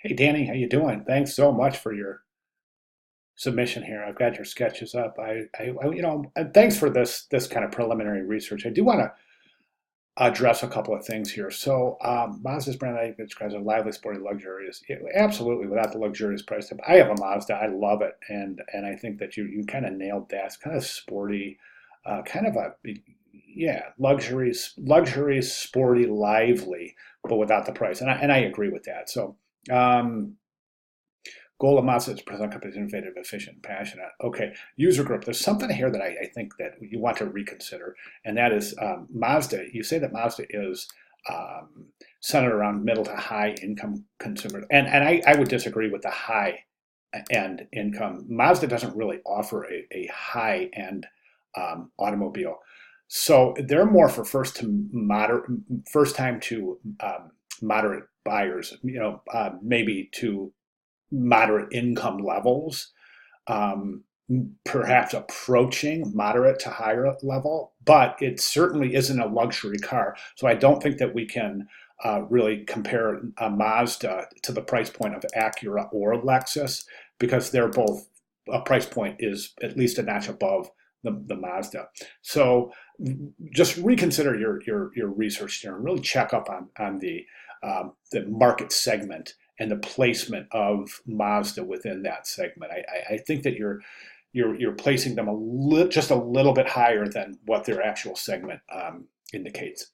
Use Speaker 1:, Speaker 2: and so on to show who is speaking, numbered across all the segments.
Speaker 1: Hey Danny, how you doing? Thanks so much for your submission here. I've got your sketches up. And thanks for this kind of preliminary research. I do want to address a couple of things here. So, Mazda's brand I think describes a lively, sporty, luxurious. Absolutely, without the luxurious price tag. I have a Mazda. I love it, and I think that you kind of nailed that. It's kind of sporty, kind of a yeah, luxury, sporty, lively, but without the price. And I agree with that. So. Goal of Mazda is to present companies innovative, efficient, and passionate. Okay, user group. There's something here that I think that you want to reconsider, and that is Mazda. You say that Mazda is centered around middle to high income consumers, and I would disagree with the high end income. Mazda doesn't really offer a high end automobile, so they're more for first time to moderate buyers. Maybe to moderate income levels, um, perhaps approaching moderate to higher level, but it certainly isn't a luxury car. So I don't think that we can really compare a Mazda to the price point of Acura or Lexus because they're both a price point is at least a notch above the Mazda. So just reconsider your research there and really check up on the market segment and the placement of Mazda within that segment. I think that you're placing them just a little bit higher than what their actual segment indicates.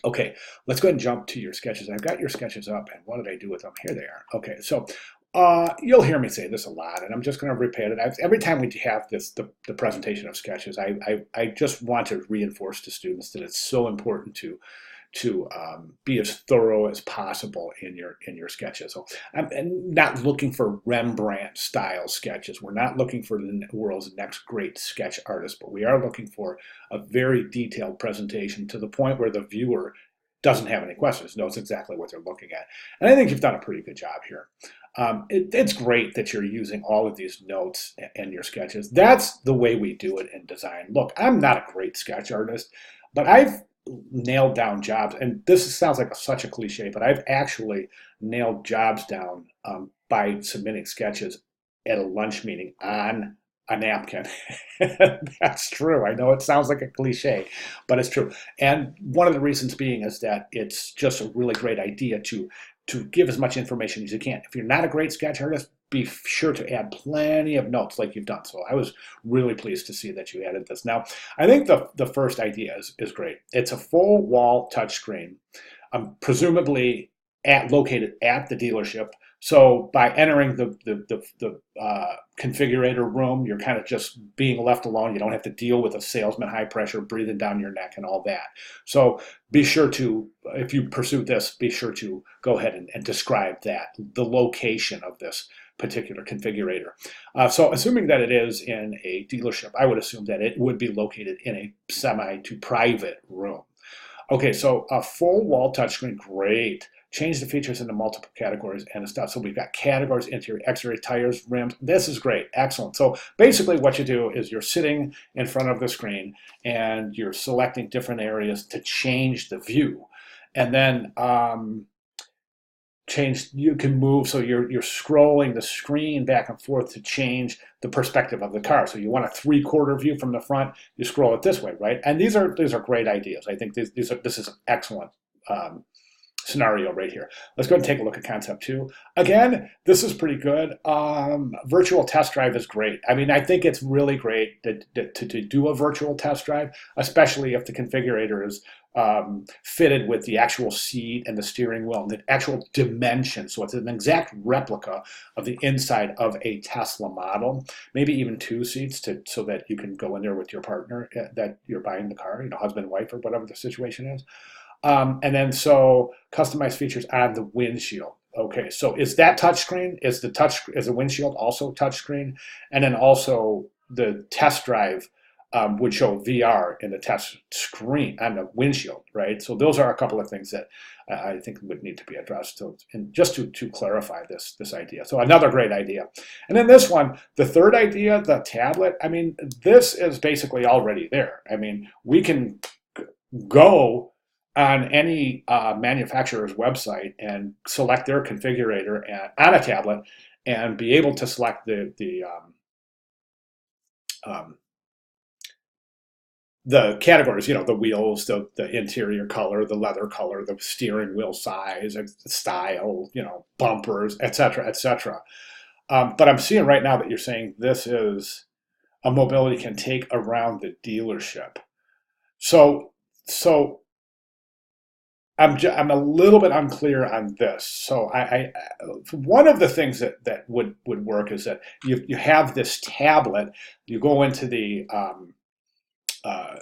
Speaker 1: Okay, let's go ahead and jump to your sketches. I've got your sketches up, and what did I do with them? Here they are. Okay, so you'll hear me say this a lot, and I'm just going to repeat it. Every time we have the presentation of sketches, I just want to reinforce to students that it's so important to be as thorough as possible in your sketches. So I'm not looking for Rembrandt style sketches. We're not looking for the world's next great sketch artist, but we are looking for a very detailed presentation to the point where the viewer doesn't have any questions, knows exactly what they're looking at. And I think you've done a pretty good job here. It's great that you're using all of these notes in your sketches. That's the way we do it in design. Look, I'm not a great sketch artist, but I've nailed down jobs, and this sounds like such a cliche, but I've actually nailed jobs down by submitting sketches at a lunch meeting on a napkin. That's true. I know it sounds like a cliche, but it's true. And one of the reasons being is that it's just a really great idea to give as much information as you can. If you're not a great sketch artist, be sure to add plenty of notes like you've done. So I was really pleased to see that you added this. Now, I think the first idea is great. It's a full wall touchscreen, presumably located at the dealership. So by entering the configurator room, you're kind of just being left alone. You don't have to deal with a salesman high pressure breathing down your neck and all that. So be sure to, if you pursue this, be sure to go ahead and describe that, the location of this particular configurator. So assuming that it is in a dealership, I would assume that it would be located in a semi to private room. Okay, so a full wall touchscreen, great. Change the features into multiple categories and stuff. So we've got categories, interior, exterior, tires, rims. This is great, excellent. So basically what you do is you're sitting in front of the screen and you're selecting different areas to change the view. And then you can move, so you're scrolling the screen back and forth to change the perspective of the car. So you want a 3/4 view from the front, you scroll it this way, right? And these are great ideas. I think this is an excellent scenario right here. Let's go ahead and take a look at concept two. Again, this is pretty good. Virtual test drive is great. I mean, I think it's really great to do a virtual test drive, especially if the configurator is fitted with the actual seat and the steering wheel and the actual dimension. So it's an exact replica of the inside of a Tesla model, maybe even two seats so that you can go in there with your partner that you're buying the car, husband, wife, or whatever the situation is. And then so customized features on the windshield. Okay, so is that touchscreen? Is the windshield also touchscreen? And then also the test drive would show VR in the test screen on the windshield, right? So those are a couple of things that I think would need to be addressed. So, and just to clarify this idea. So another great idea. And then this one, the third idea, the tablet. I mean, this is basically already there. I mean, we can go on any manufacturer's website and select their configurator on a tablet and be able to select um, the categories, the wheels, the interior color, the leather color, the steering wheel size, style, bumpers, et cetera, et cetera. But I'm seeing right now that you're saying this is a mobility can take around the dealership. So, so I'm a little bit unclear on this. So one of the things that would work is that you have this tablet, you go into the uh,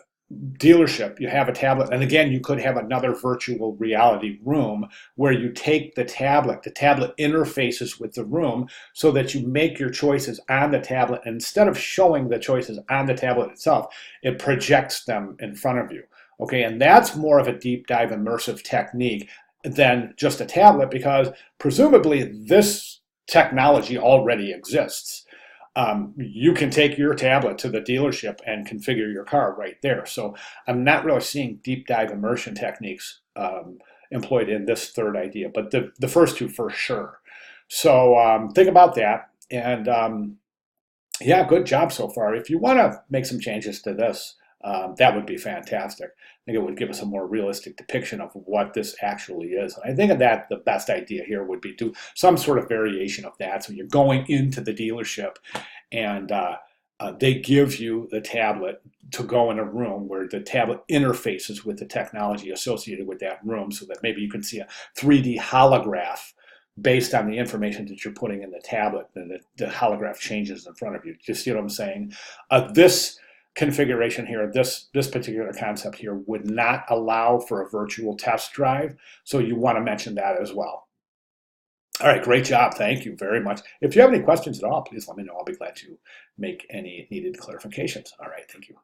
Speaker 1: dealership, you have a tablet, and again, you could have another virtual reality room where you take the tablet interfaces with the room so that you make your choices on the tablet. And instead of showing the choices on the tablet itself, it projects them in front of you. Okay, and that's more of a deep dive immersive technique than just a tablet, because presumably this technology already exists. You can take your tablet to the dealership and configure your car right there. So I'm not really seeing deep dive immersion techniques employed in this third idea, but the first two for sure. So think about that. And yeah, good job so far. If you want to make some changes to this, that would be fantastic. I think it would give us a more realistic depiction of what this actually is. And I think that the best idea here would be do some sort of variation of that. So you're going into the dealership and they give you the tablet to go in a room where the tablet interfaces with the technology associated with that room, so that maybe you can see a 3D holograph based on the information that you're putting in the tablet, and the holograph changes in front of you. Do you see what I'm saying? This configuration here, this particular concept here, would not allow for a virtual test drive, so you want to mention that as well. All right, great job. Thank you very much. If you have any questions at all, please let me know. I'll be glad to make any needed clarifications. All right, thank you.